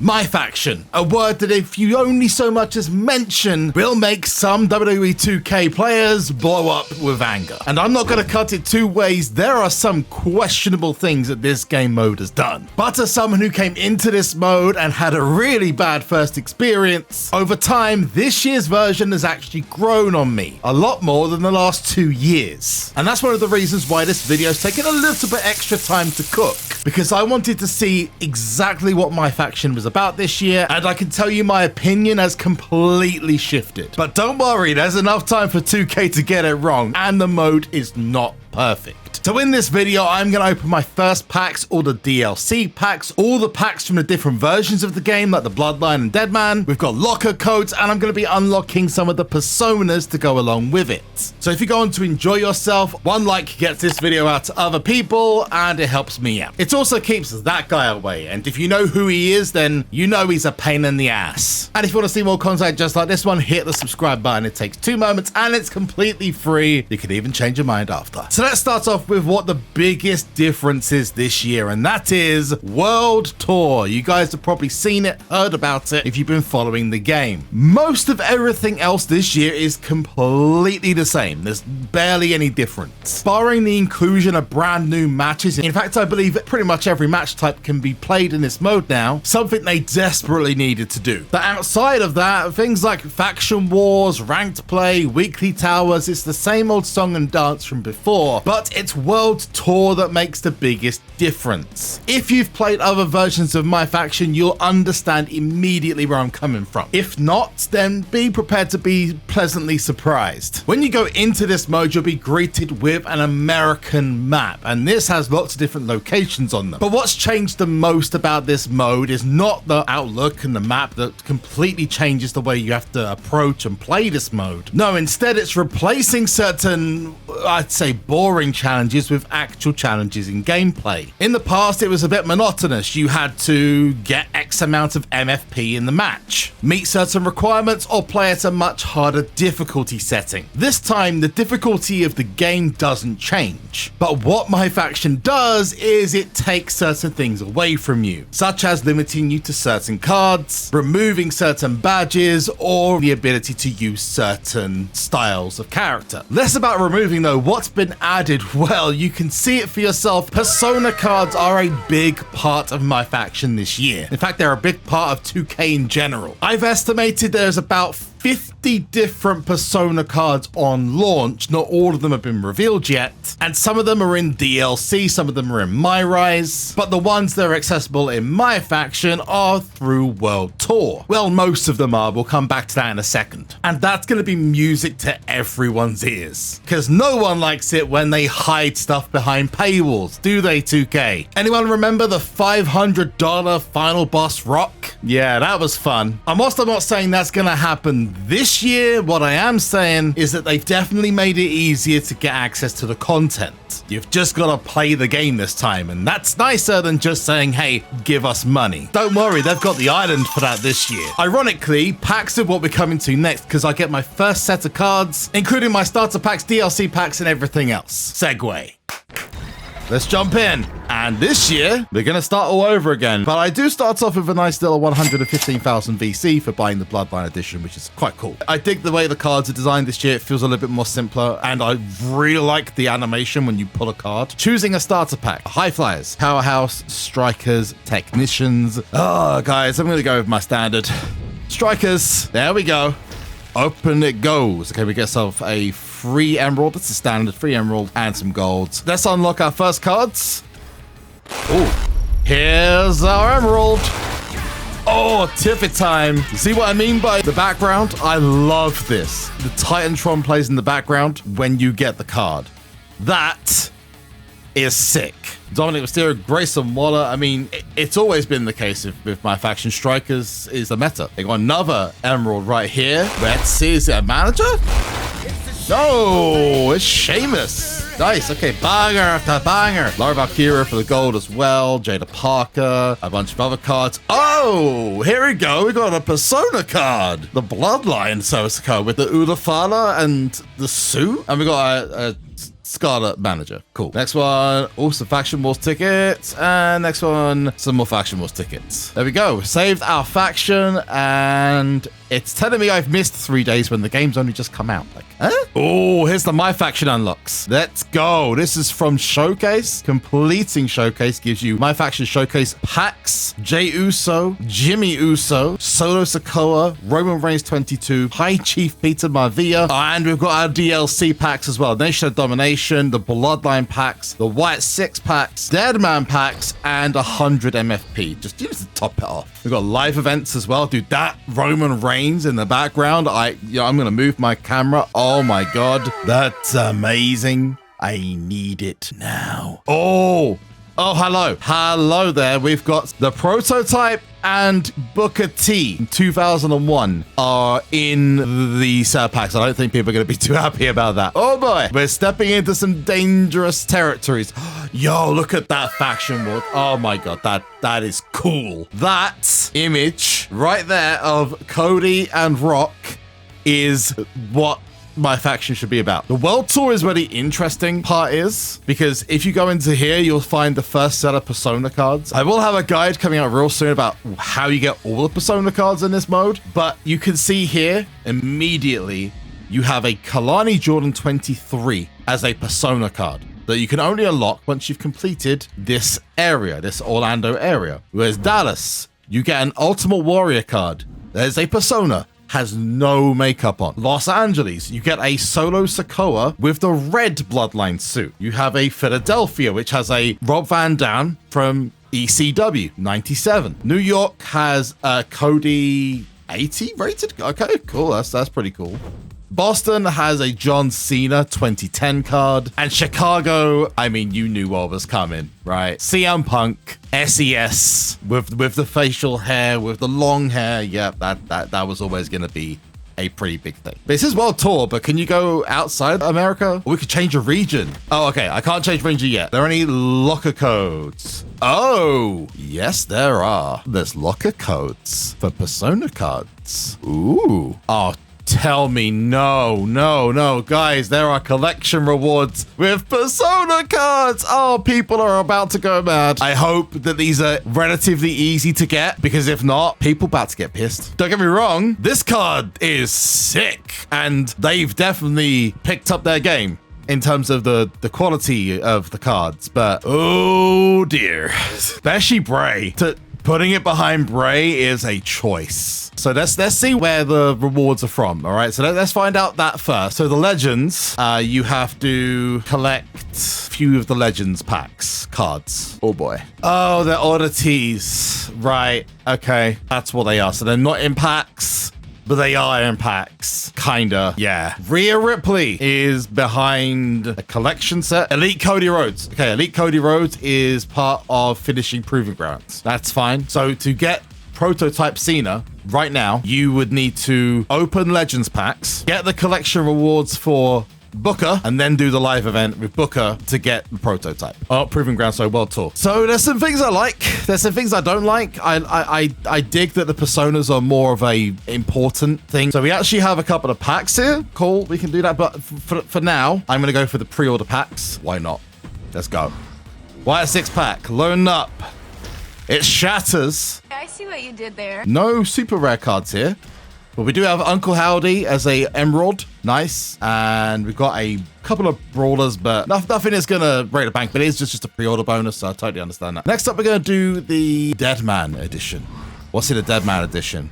MyFACTION, a word that if you only so much as mention will make some WWE 2K players blow up with anger. And I'm not going to cut it two ways, there are some questionable things that this game mode has done. But as someone who came into this mode and had a really bad first experience, over time this year's version has actually grown on me, a lot more than the last 2 years. And that's one of the reasons why this video's taken a little bit extra time to cook, because I wanted to see exactly what MyFACTION was about this year, and I can tell you my opinion has completely shifted. But don't worry, there's enough time for 2K to get it wrong, and the mode is not perfect. So in this video, I'm going to open my first packs, all the DLC packs, all the packs from the different versions of the game, like the Bloodline and Deadman. We've got locker codes, and I'm going to be unlocking some of the personas to go along with it. So if you're going to enjoy yourself, one like gets this video out to other people, and it helps me out. It also keeps that guy away, and if you know who he is, then you know he's a pain in the ass. And if you want to see more content just like this one, hit the subscribe button. It takes 2 moments, and it's completely free. You can even change your mind after. So let's start off with what the biggest difference is this year, and that is World Tour. You guys have probably seen it, heard about it if you've been following the game. Most of everything else this year is completely the same. There's barely any difference, barring the inclusion of brand new matches. In fact, I believe pretty much every match type can be played in this mode now, something they desperately needed to do. But outside of that, things like faction wars, ranked play, weekly towers, it's the same old song and dance from before, but it's World Tour that makes the biggest difference. If you've played other versions of MyFACTION, you'll understand immediately where I'm coming from. If not, then be prepared to be pleasantly surprised. When you go into this mode, you'll be greeted with an American map, and this has lots of different locations on them. But what's changed the most about this mode is not the outlook and the map that completely changes the way you have to approach and play this mode. No, instead it's replacing certain, I'd say, boring challenges with actual challenges in gameplay. In the past, it was a bit monotonous. You had to get X amount of MFP in the match, meet certain requirements, or play at a much harder difficulty setting. This time, the difficulty of the game doesn't change. But what MyFACTION does is it takes certain things away from you, such as limiting you to certain cards, removing certain badges, or the ability to use certain styles of character. Less about removing though, what's been added, well, you can see it for yourself. Persona cards are a big part of MyFACTION this year. In fact, they're a big part of 2K in general. I've estimated there's about 50 different Persona cards on launch. Not all of them have been revealed yet, and some of them are in DLC, some of them are in MyRise, but the ones that are accessible in MyFACTION are through World Tour. Well, most of them are. We'll come back to that in a second. And that's going to be music to everyone's ears, because no one likes it when they hide stuff behind paywalls, do they, 2K? Anyone remember the $500 final boss rock? Yeah, that was fun. And whilst I'm not saying that's going to happen this year, what I am saying is that they've definitely made it easier to get access to the content. You've just got to play the game this time, and that's nicer than just saying, hey, give us money. Don't worry, they've got the island for that this year. Ironically, packs are what we're coming to next, because I get my first set of cards, including my starter packs, DLC packs, and everything else. Segue. Let's jump in. And this year, we're going to start all over again. But I do start off with a nice little 115,000 VC for buying the Bloodline edition, which is quite cool. I dig the way the cards are designed this year. It feels a little bit more simpler. And I really like the animation when you pull a card. Choosing a starter pack. High flyers, powerhouse, strikers, technicians. Oh, guys, I'm going to go with my standard. Strikers. There we go. Open it goes. Okay, we get ourselves a free emerald. That's a standard free emerald and some golds. Let's unlock our first cards. Oh, here's our emerald. Oh, Tiffy time. You see what I mean by the background? I love this. The Titantron plays in the background when you get the card. That is sick. Dominic Mysterio, Grayson Waller. I mean, it's always been the case with MyFACTION. Strikers is the meta. They got another emerald right here. Let's see, is it a manager? No, it's Sheamus. Nice. Okay, banger after banger. Laura Valkyria for the gold as well. Jada Parker. A bunch of other cards. Oh, here we go. We got a Persona card. The Bloodline service card with the Ulafala and the suit. And we got a Scarlet Manager. Cool. Next one, also Faction Wars tickets. And next one, some more Faction Wars tickets. There we go. Saved our faction, and it's telling me I've missed 3 days when the game's only just come out. Like, huh? Oh, here's the My Faction unlocks. Let's go. This is from Showcase. Completing Showcase gives you My Faction Showcase packs, Jey Uso, Jimmy Uso, Solo Sikoa, Roman Reigns 22, High Chief Peter Maivia, and we've got our DLC packs as well. Nation of Domination, the Bloodline packs, the White 6 packs, Deadman packs, and 100 MFP. Just to top it off. We've got live events as well. Dude, that Roman Reigns in the background. I'm gonna move my camera. Oh my god, that's amazing. I need it now. Oh, hello there. We've got the Prototype and Booker T 2001 are in the set packs. I don't think people are going to be too happy about that. Oh boy, we're stepping into some dangerous territories. Yo, look at that faction war. Oh my god, that is cool. That image right there of Cody and Rock is what My Faction should be about. The World Tour is where the interesting part is, because if you go into here, you'll find the first set of Persona cards. I will have a guide coming out real soon about how you get all the Persona cards in this mode, but you can see here immediately you have a Kalani Jordan 23 as a Persona card that you can only unlock once you've completed this area, this Orlando area. Whereas Dallas, you get an Ultimate Warrior card. There's a Persona, has no makeup on. Los Angeles, you get a Solo Sikoa with the red Bloodline suit. You have a Philadelphia, which has a Rob Van Dam from ECW 97. New York has a Cody 80 rated. Okay, cool. That's pretty cool. Boston has a John Cena 2010 card. And Chicago, I mean, you knew what was coming, right? CM Punk, SES, with the facial hair, with the long hair. Yep, that was always going to be a pretty big thing. This is World Tour, but can you go outside America? Or we could change a region. Oh, okay. I can't change region yet. There are any locker codes? Oh, yes, there are. There's locker codes for Persona cards. Ooh. Oh, tell me no, guys, there are collection rewards with Persona cards. Oh, people are about to go mad. I hope that these are relatively easy to get, because if not, people about to get pissed. Don't get me wrong, this card is sick, and they've definitely picked up their game in terms of the quality of the cards, but oh dear, especially Bray. Putting it behind Bray is a choice. So let's see where the rewards are from. All right, so let's find out that first. So the Legends, you have to collect a few of the Legends packs, cards. Oh boy. Oh, they're oddities. Right, okay, that's what they are. So they're not in packs, but they are in packs. Kinda, yeah. Rhea Ripley is behind a collection set. Elite Cody Rhodes. Okay, Elite Cody Rhodes is part of finishing Proving Grounds. That's fine. So to get Prototype Cena right now, you would need to open Legends packs, get the collection rewards for Booker, and then do the live event with Booker to get the Prototype. Oh, Proving Ground, so World Tour. So there's some things I like. There's some things I don't like. I dig that the Personas are more of a important thing. So we actually have a couple of packs here. Cool, we can do that. But for now, I'm going to go for the pre-order packs. Why not? Let's go. White 6 pack, loading up. It shatters. I see what you did there. No super rare cards here. But we do have Uncle Howdy as a Emerald. Nice. And we've got a couple of brawlers, but nothing is going to break the bank. But it is just a pre-order bonus, so I totally understand that. Next up, we're going to do the Deadman edition. What's in the Deadman edition?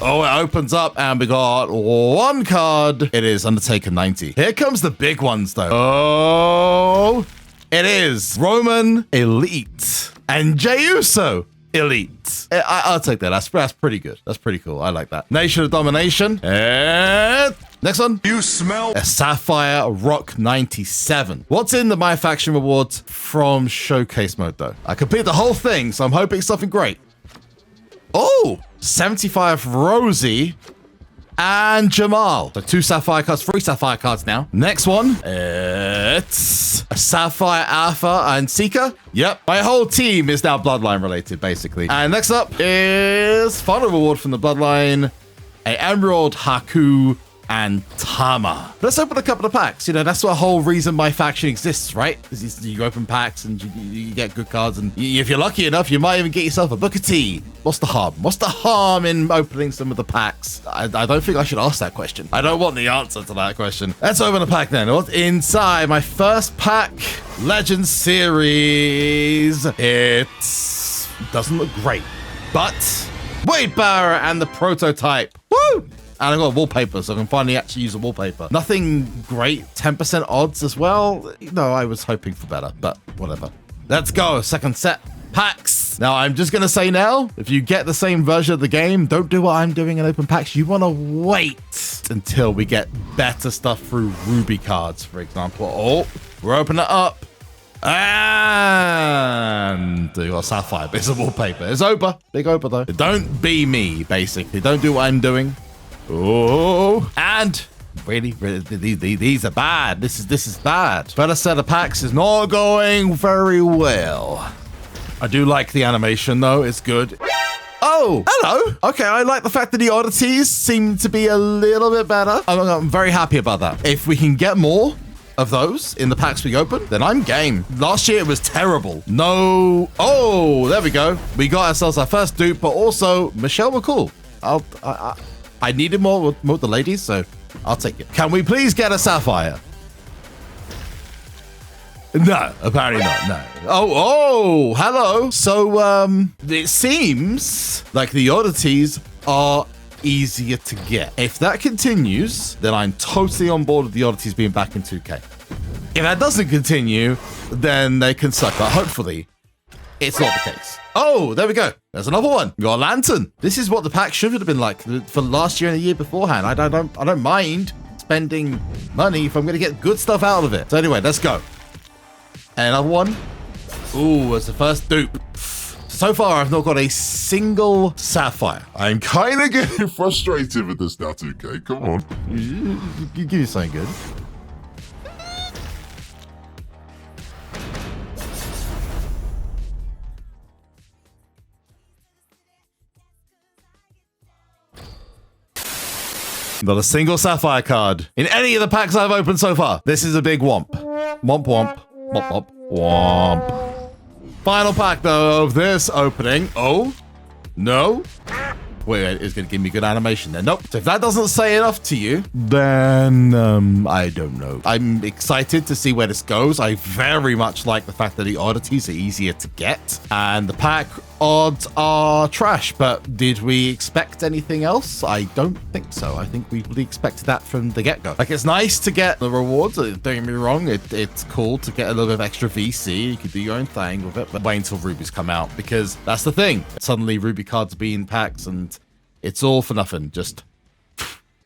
Oh, it opens up and we got one card. It is Undertaker 90. Here comes the big ones, though. Oh, it is Roman Elite and Jey Uso Elite. I'll take that. That's pretty good. That's pretty cool. I like that. Nation of Domination. And next one. You smell a Sapphire Rock 97. What's in the My Faction rewards from Showcase mode, though? I completed the whole thing, so I'm hoping something great. Oh, 75 Rosie and Jamal. So 2 Sapphire cards, 3 Sapphire cards now. Next one, it's a Sapphire Alpha and Seeker. Yep, my whole team is now Bloodline related, basically. And next up is final reward from the Bloodline, a Emerald Haku and Tama. Let's open a couple of packs. You know, that's the whole reason my faction exists, right? Is you open packs and you get good cards, and if you're lucky enough, you might even get yourself a Booker T. What's the harm? What's the harm in opening some of the packs? I don't think I should ask that question. I don't want the answer to that question. Let's open a pack then. What's inside my first pack? Legend Series. It doesn't look great, but Wade Barrett and the prototype. Woo! And I got a wallpaper, so I can finally actually use a wallpaper. Nothing great. 10% odds as well. No, I was hoping for better, but whatever. Let's go. Second set packs. Now, I'm just going to say now, if you get the same version of the game, don't do what I'm doing and open packs. You want to wait until we get better stuff through Ruby cards, for example. Oh, we're opening it up. And you got Sapphire, but it's a wallpaper. It's Opa. Big Opa, though. Don't be me, basically. Don't do what I'm doing. Oh, and really, these are bad. This is bad. First set of packs is not going very well. I do like the animation, though. It's good. Oh, hello. Okay, I like the fact that the oddities seem to be a little bit better. I'm very happy about that. If we can get more of those in the packs we open, then I'm game. Last year it was terrible. No. Oh, there we go. We got ourselves our first dupe, but also Michelle McCool. I needed more with the ladies, so I'll take it. Can we please get a Sapphire? No, apparently not. No. Oh, hello. So, it seems like the oddities are easier to get. If that continues, then I'm totally on board with the oddities being back in 2K. If that doesn't continue, then they can suck. But hopefully, it's not the case. Oh, there we go. There's another one. We got a lantern. This is what the pack should have been like for last year and the year beforehand. I don't mind spending money if I'm going to get good stuff out of it. So anyway, let's go. Another one. Ooh, it's the first dupe. So far, I've not got a single Sapphire. I'm kind of getting frustrated with this now, 2K. Come on. You give me something good. Not a single Sapphire card in any of the packs I've opened so far. This is a big womp. Womp, womp. Womp, womp, womp. Final pack, though, of this opening. Oh, no. Wait, it's going to give me good animation then. Nope. So if that doesn't say enough to you, then I don't know. I'm excited to see where this goes. I very much like the fact that the oddities are easier to get and the pack odds are trash. But did we expect anything else? I don't think so. I think we really expected that from the get-go. Like, it's nice to get the rewards. Don't get me wrong. It's cool to get a little bit of extra VC. You could do your own thing with it, but wait until Rubies come out, because that's the thing. Suddenly Ruby cards be in packs and it's all for nothing. Just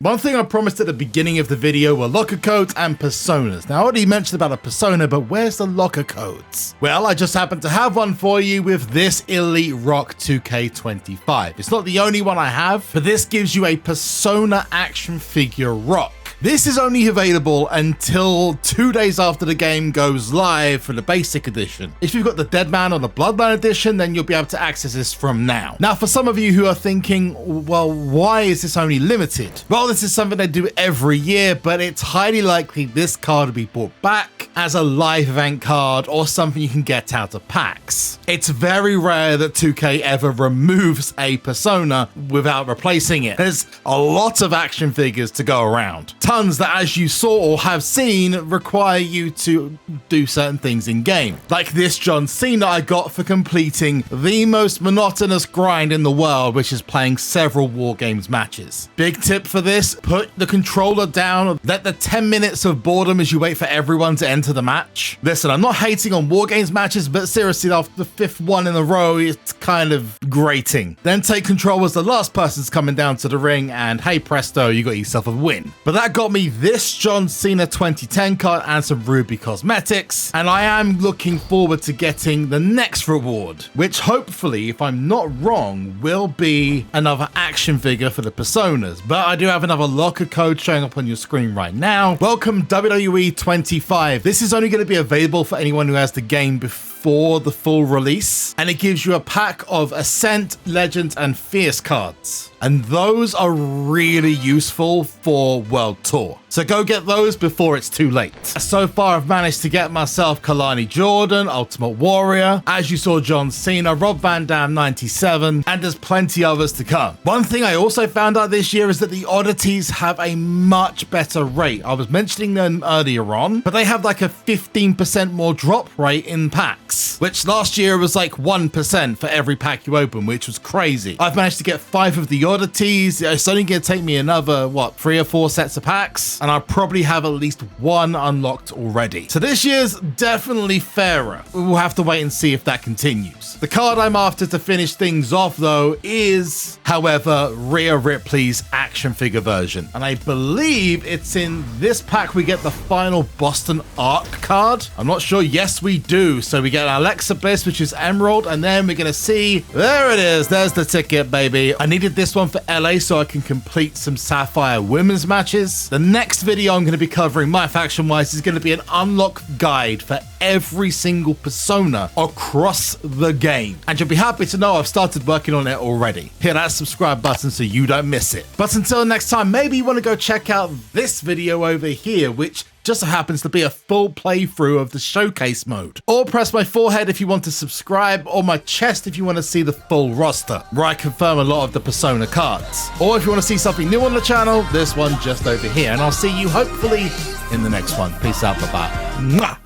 one thing I promised at the beginning of the video were locker codes and personas. Now, I already mentioned about a persona, but where's the locker codes? Well, I just happen to have one for you with this Elite Rock 2K25. It's not the only one I have, but this gives you a persona action figure rock. This is only available until 2 days after the game goes live for the basic edition. If you've got the Deadman or the Bloodline edition, then you'll be able to access this from now. Now, for some of you who are thinking, well, why is this only limited? Well, this is something they do every year, but it's highly likely this card will be brought back as a live event card or something you can get out of packs. It's very rare that 2K ever removes a persona without replacing it. There's a lot of action figures to go around. Tons that, as you saw or have seen, require you to do certain things in game. Like this John Cena I got for completing the most monotonous grind in the world, which is playing several War Games matches. Big tip for this, put the controller down, let the 10 minutes of boredom as you wait for everyone to enter the match. Listen, I'm not hating on War Games matches, but seriously, after the 5th one in a row, it's kind of grating. Then take control as the last person's coming down to the ring, and hey presto, you got yourself a win. But that got me this John Cena 2010 card and some Ruby cosmetics, and I am looking forward to getting the next reward, which hopefully, if I'm not wrong, will be another action figure for the personas. But I do have another locker code showing up on your screen right now. Welcome WWE 25. This is only going to be available for anyone who has the game before before the full release, and it gives you a pack of Ascent, Legends, and Fierce cards. And those are really useful for World Tour. So go get those before it's too late. So far, I've managed to get myself Kalani Jordan, Ultimate Warrior, as you saw John Cena, Rob Van Dam 97, and there's plenty others to come. One thing I also found out this year is that the oddities have a much better rate. I was mentioning them earlier on, but they have like a 15% more drop rate in packs, which last year was like 1% for every pack you open, which was crazy. I've managed to get 5 of the oddities. It's only going to take me another, 3 or 4 sets of packs, and I probably have at least 1 unlocked already. So this year's definitely fairer. We'll have to wait and see if that continues. The card I'm after to finish things off, though, is, however, Rhea Ripley's action figure version. And I believe it's in this pack we get the final Boston Arc card. I'm not sure. Yes, we do. So we get Alexa Bliss, which is Emerald, and then we're going to see, there it is. There's the ticket, baby. I needed this one for LA so I can complete some Sapphire women's matches. The next video I'm going to be covering, my faction wise, is going to be an unlock guide for every single persona across the game. And you'll be happy to know I've started working on it already. Hit that subscribe button so you don't miss it. But until next time, maybe you want to go check out this video over here, which just so happens to be a full playthrough of the showcase mode. Or press my forehead if you want to subscribe, or my chest if you want to see the full roster, where I confirm a lot of the persona cards. Or if you want to see something new on the channel, this one just over here. And I'll see you hopefully in the next one. Peace out, bye-bye. Mwah!